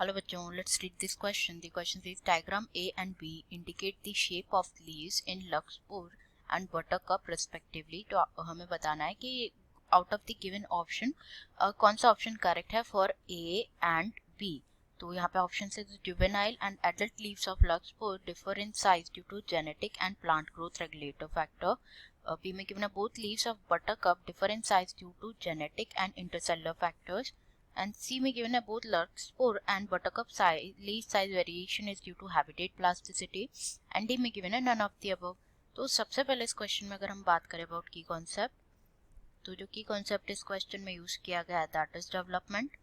Hello बच्चों, let's read this question. The question says diagram A and B indicate the shape of leaves in Larkspur and Buttercup respectively. तो हमें बताना है कि out of the given option कौन सा option correct है for A and B. तो यहाँ पे option से juvenile and adult leaves of Larkspur differ in size due to genetic and plant growth regulator factor. B में given है both leaves of Buttercup differ in size due to genetic and intercellular factors. And C में given है both Larkspur and Buttercup leaf size variation is due to habitat plasticity. And D में given है none of the above. तो सबसे पहले इस question में अगर हम बात करें अबाउट की कॉन्सेप्ट, तो जो की कॉन्सेप्ट इस क्वेश्चन में यूज किया गया है दैट इज डेवलपमेंट.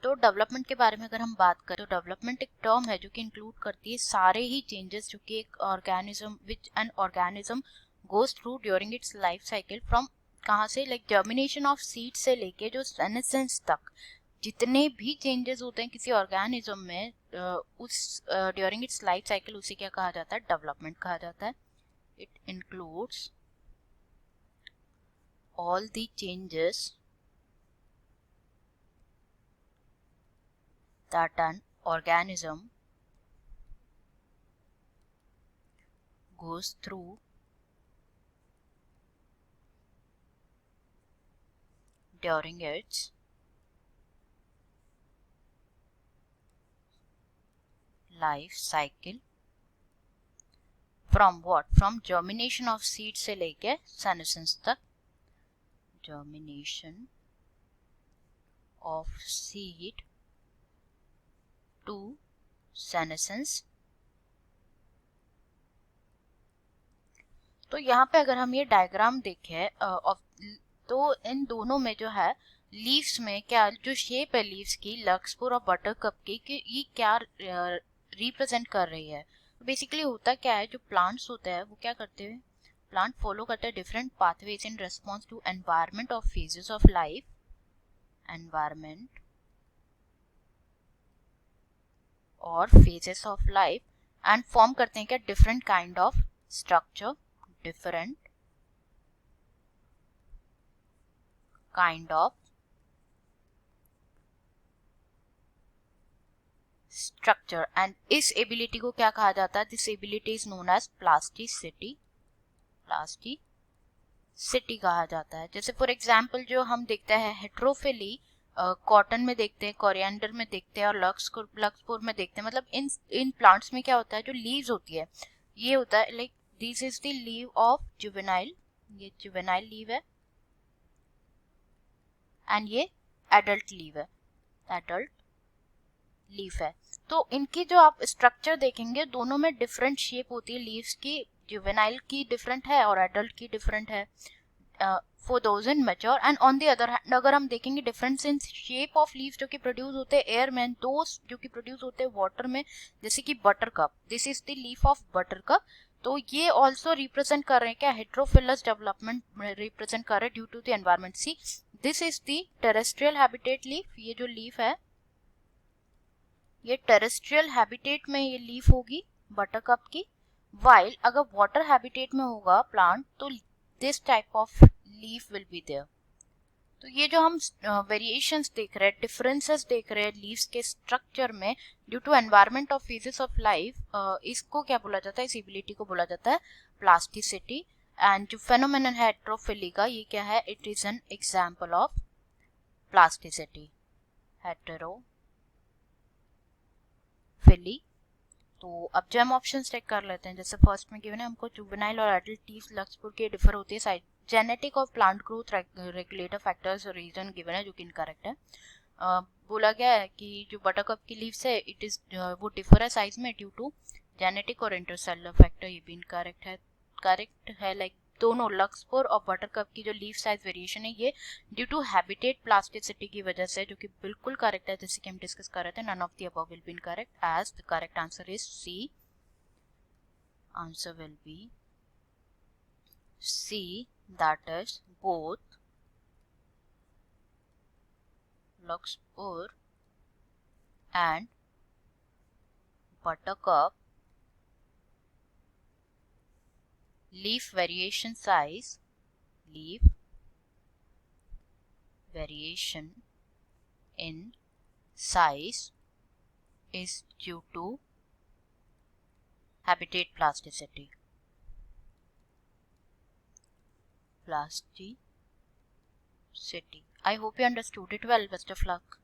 तो डेवलपमेंट के बारे में अगर हम बात करें तो डेवलपमेंट एक टर्म है जो कि इंक्लूड करती है सारे ही चेंजेस जो कि एक organism which an organism goes through during its life cycle from कहाँ से लाइक जर्मिनेशन ऑफ सीड से लेके जो सेनेसेंस तक जितने भी चेंजेस होते हैं किसी ऑर्गेनिज्म में उस ड्यूरिंग इट्स लाइफ साइकिल उसे क्या कहा जाता है, डेवलपमेंट कहा जाता है. It includes all the changes that an organism goes through during its life cycle from what? From germination of seed से लेके senescence तक. Germination of seed to senescence. तो यहाँ पे अगर हम ये डायग्राम देखें तो इन दोनों में जो है लीव्स में क्या जो शेप है लीव्स की लक्सपुर और बटरकप की कि ये क्या रिप्रेजेंट कर रही है. बेसिकली होता क्या है, जो प्लांट्स होते हैं वो क्या करते हैं, प्लांट फॉलो करते हैं different pathways in response to environment of phases of life. Environment और phases of life and form करते हैं क्या different kind of structure, different kind of structure. And इस एबिलिटी को क्या कहा जाता है, this ability is known as plasticity. Plasticity कहा जाता है. जैसे फॉर एग्जांपल जो हम देखते हैं हेट्रोफिली कॉटन में देखते हैं, कोरिएंडर में देखते हैं और लक्सपुर में देखते हैं. मतलब इन प्लांट्स में क्या होता है, जो लीव्स होती है ये होता है like this is the leave of juvenile, ये जुवेनाइल लीव है एंड ये एडल्ट लीव है, एडल्ट लीफ है. तो इनकी जो आप स्ट्रक्चर देखेंगे दोनों में डिफरेंट शेप होती है लीव्स की. जुवेनाइल की डिफरेंट है और एडल्ट की डिफरेंट है for those in mature. And on the other hand अगर हम देखेंगे difference in shape of leaves जो कि प्रोड्यूस होते हैं एयर में, दोस जो कि प्रोड्यूस होते हैं वाटर में, जैसे कि buttercup, this is the leaf of buttercup. तो ये ऑल्सो रिप्रेजेंट कर रहे हैं क्या, हेट्रोफिलस डेवलपमेंट रिप्रेजेंट कर रहे हैं due to the environment. See this is the terrestrial habitat leaf, ये जो लीफ है ये टेरेस्ट्रियल हैबिटेट में ये लीफ होगी बटरकप की. वाइल अगर वाटर हैबिटेट में होगा प्लांट तो this type of leaf will be there. तो ये जो हम वेरिएशंस देख रहे हैं, डिफरेंसेस देख रहे हैं लीव्स के स्ट्रक्चर में due to environment of phases of life, इसको क्या बोला जाता है, इस एबिलिटी को बोला जाता है प्लास्टिसिटी. एंड जो फेनोमेनन है हेट्रोफिली का, ये क्या है, it is an example of plasticity, heterophylly. तो अब जो हम ऑप्शन चेक कर लेते हैं, जैसे फर्स्ट में गिवन है हमको जुवेनाइल और एडल्ट लीफ लक्सपुर के डिफर होती है साइज, जेनेटिक और plant growth regulator factors reason given है जो कि इनकरेक्ट है. बोला गया है कि जो बटरकप की लीव्स है इट इज वो डिफर है साइज में ड्यू टू जेनेटिक और इंटरसेलुलर फैक्टर, ये भी इनकरेक्ट है. करेक्ट है लाइक दोनों लक्सपुर और बटरकप की जो लीफ साइज वेरिएशन है ये ड्यू टू हैबिटेट प्लास्टिसिटी की वजह से, जो कि बिल्कुल करेक्ट है जैसे कि हम डिस्कस कर रहे थे. None of the above will be incorrect as the correct answer is C. Answer will be C, that is both Larkspur and Buttercup leaf variation in size is due to habitat plasticity. I hope you understood it well. Best of luck.